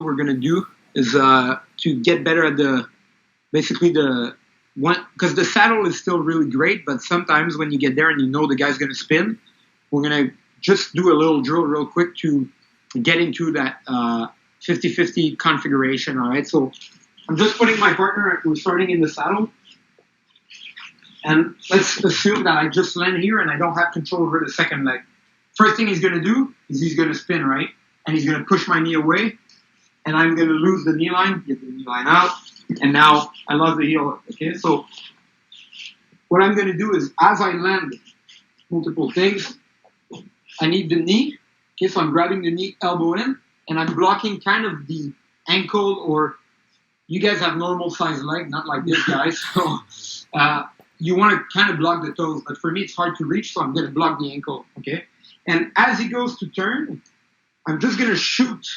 we're gonna do is to get better at basically the one, because the saddle is still really great, but sometimes when you get there and you know the guy's gonna spin, we're gonna just do a little drill real quick to get into that 50-50 configuration. All right, so I'm just putting my partner. We're starting in the saddle, and let's assume that I just land here and I don't have control over the second leg. First thing he's gonna do is he's gonna spin, right? And he's gonna push my knee away, and I'm gonna lose the knee line, get the knee line out, and now I lost the heel hook. Okay, so what I'm gonna do is as I land multiple things, I need the knee. Okay, so I'm grabbing the knee, elbow in, and I'm blocking kind of the ankle, or you guys have normal size leg, not like this guy. So you want to kind of block the toes, but for me it's hard to reach, so I'm gonna block the ankle. Okay, and as he goes to turn, I'm just gonna shoot.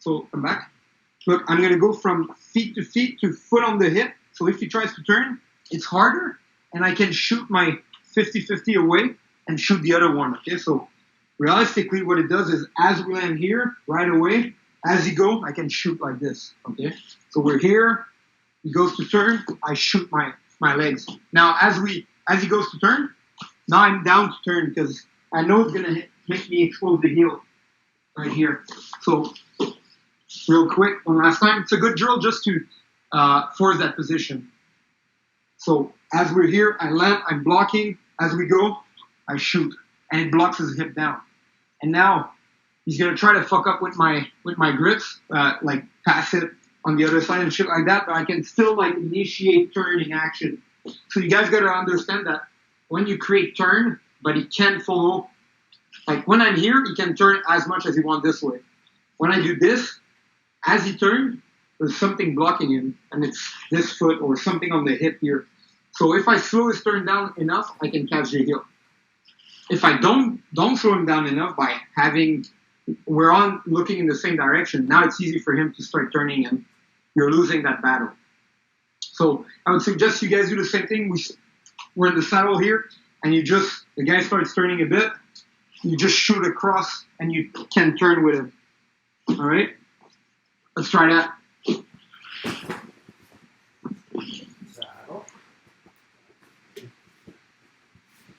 So come back. Look, I'm gonna go from feet to foot on the hip. So if he tries to turn, it's harder, and I can shoot my 50-50 away and shoot the other one. Okay, so realistically, what it does is as we land here, right away, as he go, I can shoot like this. Okay, so we're here. He goes to turn. I shoot my legs. Now as he goes to turn, now I'm down to turn because I know it's gonna make me expose the heel right here. So real quick, one last time. It's a good drill just to force that position. So as we're here, I land, I'm blocking. As we go, I shoot, and it blocks his hip down. And now he's gonna try to fuck up with my grips, like pass it on the other side and shit like that. But I can still like initiate turning action. So you guys gotta understand that when you create turn, but he can't follow. Like when I'm here, he can turn as much as he wants this way. When I do this, as he turns, there's something blocking him, and it's this foot or something on the hip here. So if I slow his turn down enough, I can catch the heel. If I don't slow him down enough by we're on looking in the same direction, now it's easy for him to start turning, and you're losing that battle. So I would suggest you guys do the same thing. We're in the saddle here, and the guy starts turning a bit, you just shoot across, and you can turn with him. All right? Let's try that. Saddle.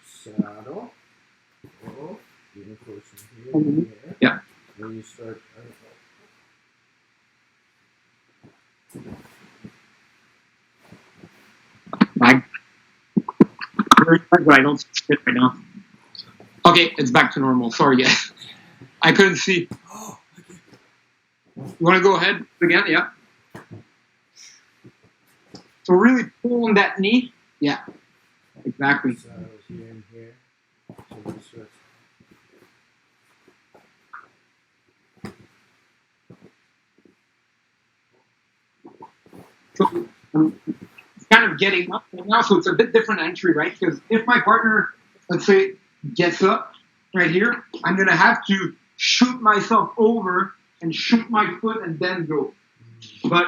Saddle. Oh, getting close from here. Yeah. Then you start. I don't see it right now. Okay, it's back to normal. Sorry, guys. I couldn't see. You want to go ahead again? Yeah. So really pull on that knee. Yeah. Exactly. Saddles here and here. So we start. So it's kind of getting up now, so it's a bit different entry, right? Because if my partner, let's say, gets up right here, I'm going to have to shoot myself over and shoot my foot and then go. But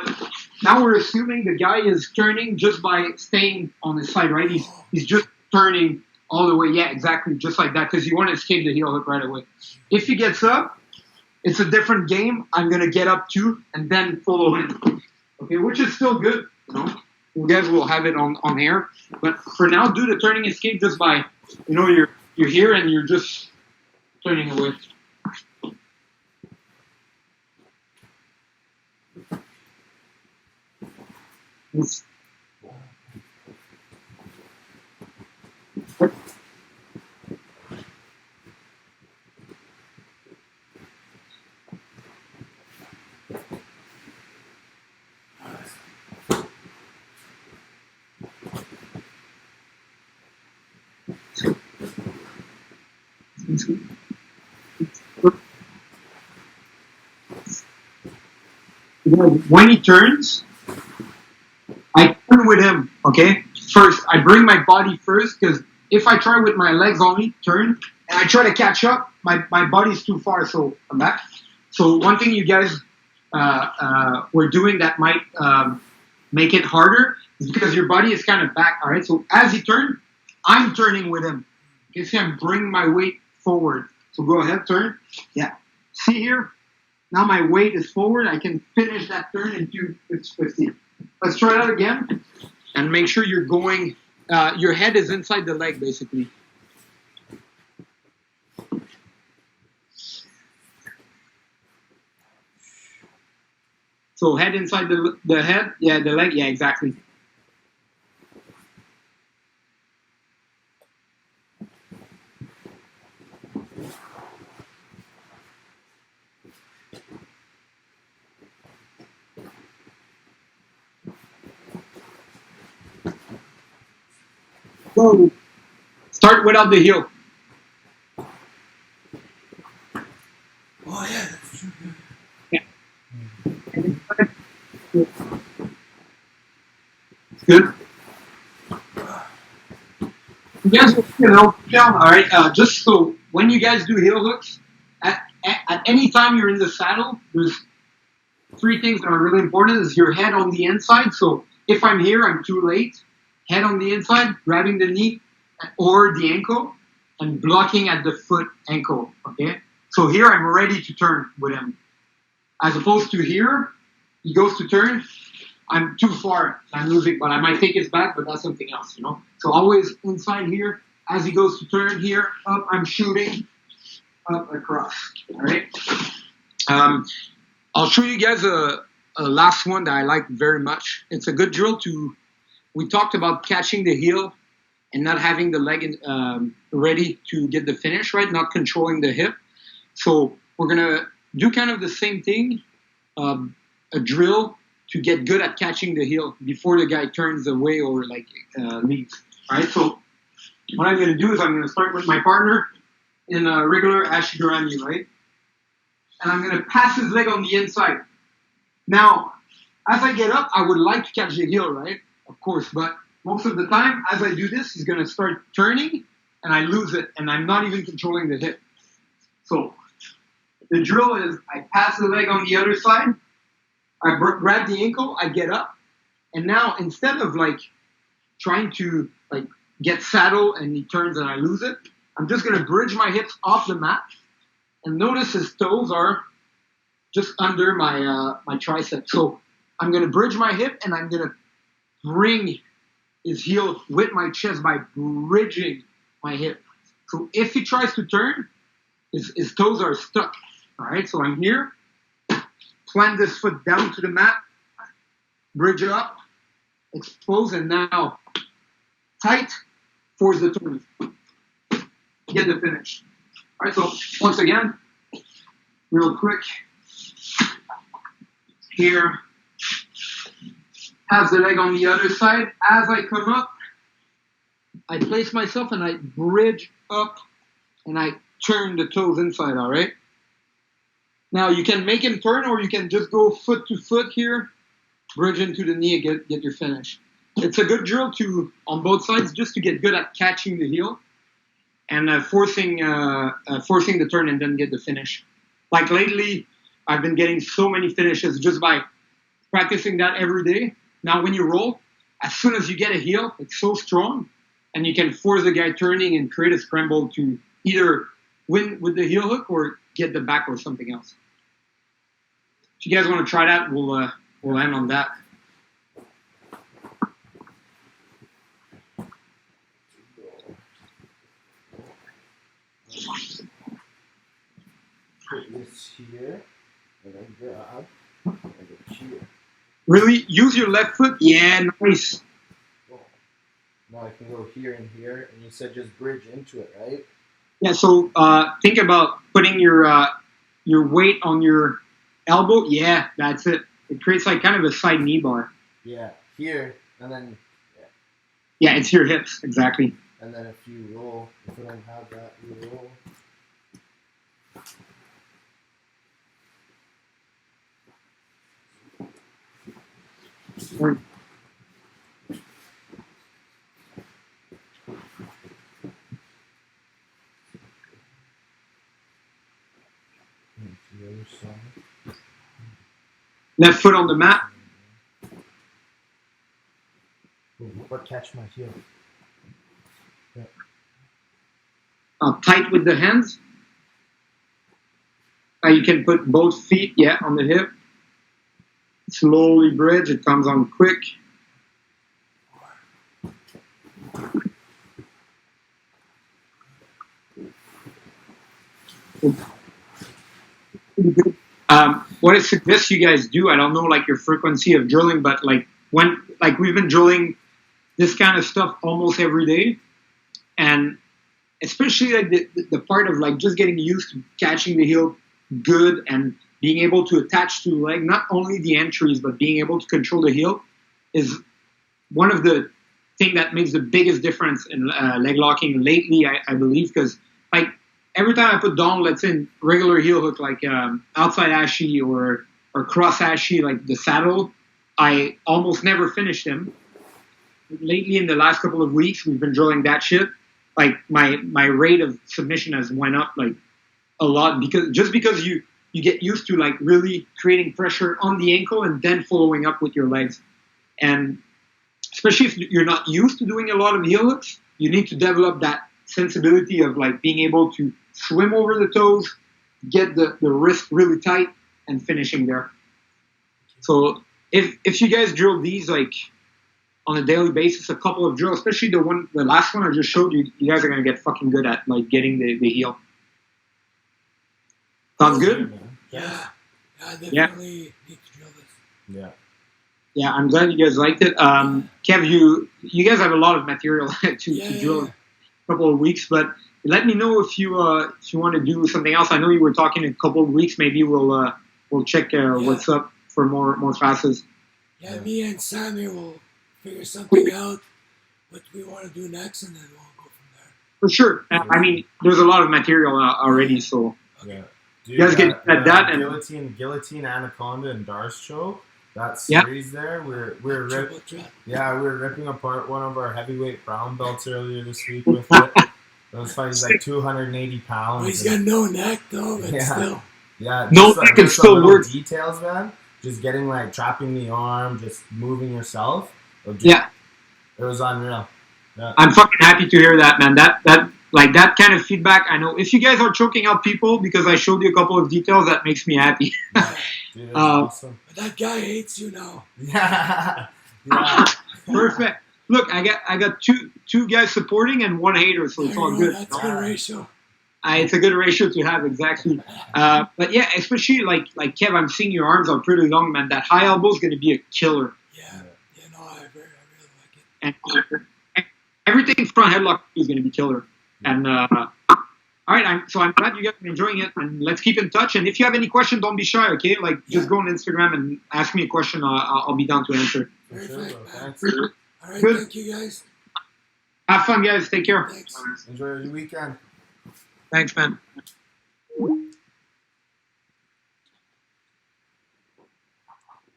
now we're assuming the guy is turning just by staying on his side, right? He's just turning all the way. Yeah, exactly, just like that, because you want to escape the heel hook right away. If he gets up, it's a different game. I'm going to get up too and then follow him. Okay, which is still good. You guys will have it on air. But for now, do the turning escape just by, you're here and you're just turning away. When he turns, I turn with him, okay? First, I bring my body first, because if I try with my legs only, turn, and I try to catch up, my body's too far, so I'm back. So one thing you guys were doing that might make it harder is because your body is kind of back, all right? So as he turns, I'm turning with him. Okay, see, I'm bringing my weight forward. So go ahead, turn. Yeah. See here? Now my weight is forward. I can finish that turn in 250. Let's try that again. And make sure you're going, your head is inside the leg, basically. So head inside the head. Yeah, the leg. Yeah, exactly. Go. Start without the heel. Oh yeah, that's true. Yeah. Good. You guys, all right. Just so when you guys do heel hooks, at any time you're in the saddle, there's three things that are really important. Is your head on the inside. So if I'm here, I'm too late. Head on the inside, grabbing the knee or the ankle, and blocking at the foot ankle. Okay. So here I'm ready to turn with him, as opposed to here, he goes to turn. I'm too far. I'm losing, but I might take his back, but that's something else, you know. So always inside here, as he goes to turn here, up, I'm shooting, up, across. All right. I'll show you guys a last one that I like very much. It's a good drill to. We talked about catching the heel and not having the leg ready to get the finish, right? Not controlling the hip. So we're gonna do kind of the same thing, a drill to get good at catching the heel before the guy turns away or like leaves. Right. So what I'm gonna do is I'm gonna start with my partner in a regular Ashigurami, right? And I'm gonna pass his leg on the inside. Now, as I get up, I would like to catch the heel, right? Of course, but most of the time, as I do this, he's gonna start turning, and I lose it, and I'm not even controlling the hip. So the drill is I pass the leg on the other side, I grab the ankle, I get up, and now instead of like trying to like get saddle and he turns and I lose it, I'm just gonna bridge my hips off the mat, and notice his toes are just under my tricep. So I'm gonna bridge my hip and I'm gonna bring his heel with my chest by bridging my hip. So if he tries to turn, his toes are stuck. All right, so I'm here, plant this foot down to the mat, bridge up, expose, and now tight, force the turn. Get the finish. All right, so once again, real quick, here, has the leg on the other side. As I come up, I place myself and I bridge up and I turn the toes inside, all right? Now you can make him turn or you can just go foot to foot here, bridge into the knee and get your finish. It's a good drill on both sides just to get good at catching the heel and forcing the turn and then get the finish. Like lately, I've been getting so many finishes just by practicing that every day. Now when you roll, as soon as you get a heel, it's so strong and you can force the guy turning and create a scramble to either win with the heel hook or get the back or something else. If you guys want to try that, we'll end on that. Put this here, and then grab, and go here. Really? Use your left foot? Yeah, nice. Oh. Now I can go here and here, and you said just bridge into it, right? Yeah, so think about putting your weight on your elbow. Yeah, that's it. It creates like kind of a side knee bar. Yeah, here, and then, Yeah, it's your hips, exactly. and then if you roll, if I don't have that, you roll. The other side. Left foot on the mat. But catch my heel. Tight with the hands. You can put both feet, on the hip. Slowly bridge. It comes on quick. Pretty good. What I suggest you guys do, I don't know like your frequency of drilling, but like when like we've been drilling this kind of stuff almost every day, and especially like the part of like just getting used to catching the heel good and being able to attach to the leg, not only the entries but being able to control the heel, is one of the thing that makes the biggest difference in leg locking lately. I believe because like every time I put down, let's say regular heel hook like outside ashy or cross ashy like the saddle, I almost never finish them. Lately, in the last couple of weeks, we've been drilling that shit. Like my rate of submission has went up like a lot because you get used to like really creating pressure on the ankle and then following up with your legs. And especially if you're not used to doing a lot of heel hooks, you need to develop that sensibility of like being able to swim over the toes, get the wrist really tight, and finishing there. So if you guys drill these like on a daily basis, a couple of drills, especially the last one I just showed you, you guys are gonna get fucking good at like getting the heel. Sounds good? Yeah. I definitely need to drill this. Yeah. Yeah, I'm glad you guys liked it. Kev, you guys have a lot of material to drill in a couple of weeks, but let me know if you want to do something else. I know you were talking in a couple of weeks. Maybe we'll check what's up for more classes. Yeah, me and Sammy will figure something out what we want to do next, and then we'll go from there. For sure. I mean, there's a lot of material already, so Yeah. you guys get at that and guillotine, anaconda, and Darce choke. That series there, we're ripping apart one of our heavyweight brown belts earlier this week with it. Those fights like 280 pounds. Oh, he's got no neck though, but still. Yeah, no neck can still work. Details, man. Just getting like trapping the arm, just moving yourself. It was unreal. Yeah. I'm fucking happy to hear that, man. That like that kind of feedback. I know if you guys are choking out people because I showed you a couple of details, that makes me happy. Yeah, dude, awesome. But that guy hates you now. Yeah. Perfect. Look, I got two guys supporting and one hater, so it's all good. That's a good ratio. It's a good ratio to have, exactly. But yeah, especially like Kev, I'm seeing your arms are pretty long, man. That high elbow is going to be a killer. Yeah, no, I really like it. And everything front headlock is going to be killer. And all right, I'm glad you guys are enjoying it, and let's keep in touch. And if you have any questions, don't be shy, okay? Like just go on Instagram and ask me a question. I'll be down to answer. Perfect. All right, Good. Thank you guys. Have fun, guys. Take care. Thanks. Enjoy your weekend. Thanks, man.